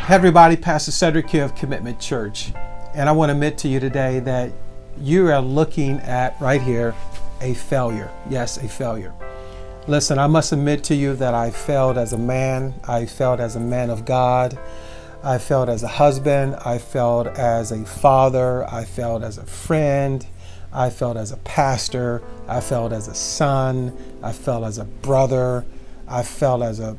Hey everybody, Pastor Cedric here of Commitment Church. And I want to admit to you today that you are looking at, right here, a failure. Yes, a failure. Listen, I must admit to you that I failed as a man. I failed as a man of God. I failed as a husband. I failed as a father. I failed as a friend. I failed as a pastor. I failed as a son. I failed as a brother. I failed as a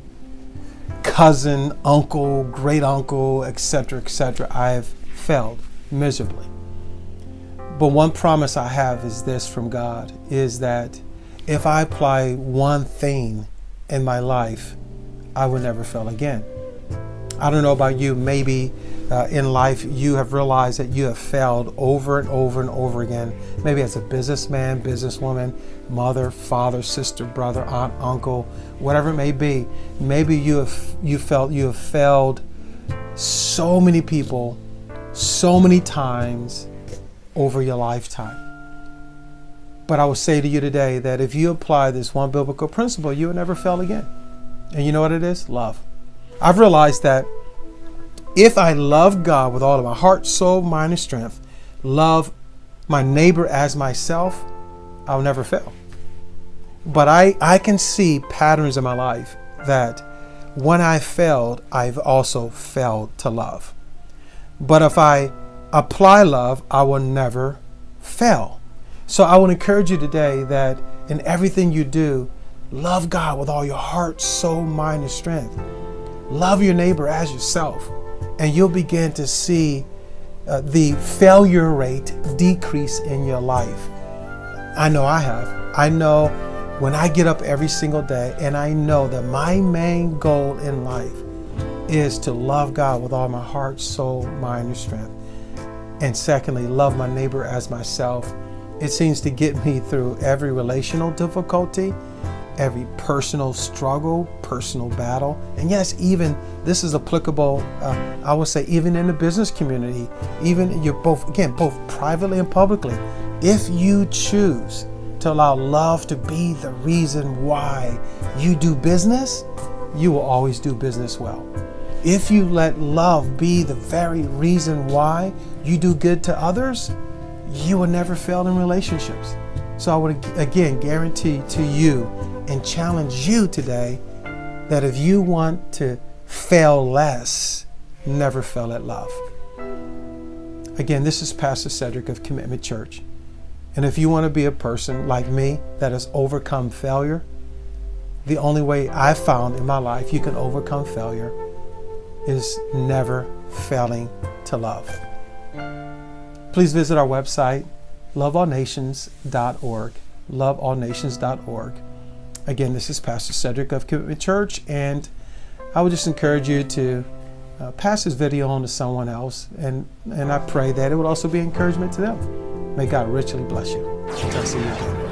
cousin, uncle, great uncle, etc., etc. I have failed miserably. But one promise I have is this from God, is that if I apply one thing in my life, I will never fail again. I don't know about you, maybe in life you have realized that you have failed over and over and over again, maybe as a businessman, businesswoman, mother, father, sister, brother, aunt, uncle, whatever it may be. Maybe you have failed so many people, so many times over your lifetime. But I will say to you today that if you apply this one biblical principle, you will never fail again. And you know what it is? Love. I've realized that if I love God with all of my heart, soul, mind, and strength, love my neighbor as myself, I'll never fail. But I can see patterns in my life that when I failed, I've also failed to love. But if I apply love, I will never fail. So I will encourage you today that in everything you do, love God with all your heart, soul, mind, and strength. Love your neighbor as yourself, and you'll begin to see the failure rate decrease in your life. I know I have. I know when I get up every single day and I know that my main goal in life is to love God with all my heart, soul, mind, and strength. And secondly, love my neighbor as myself. It seems to get me through every relational difficulty, every personal struggle, personal battle. And yes, even this is applicable, I would say, even in the business community, even you're both privately and publicly. If you choose to allow love to be the reason why you do business, you will always do business well. If you let love be the very reason why you do good to others, you will never fail in relationships. So I would again guarantee to you and challenge you today that if you want to fail less, never fail at love. Again, this is Pastor Cedric of Commitment Church. And if you want to be a person like me that has overcome failure, the only way I've found in my life you can overcome failure is never failing to love. Please visit our website, loveallnations.org, loveallnations.org. Again, this is Pastor Cedric of Commitment Church, and I would just encourage you to pass this video on to someone else, and I pray that it would also be encouragement to them. May God richly bless you. Until I see you again.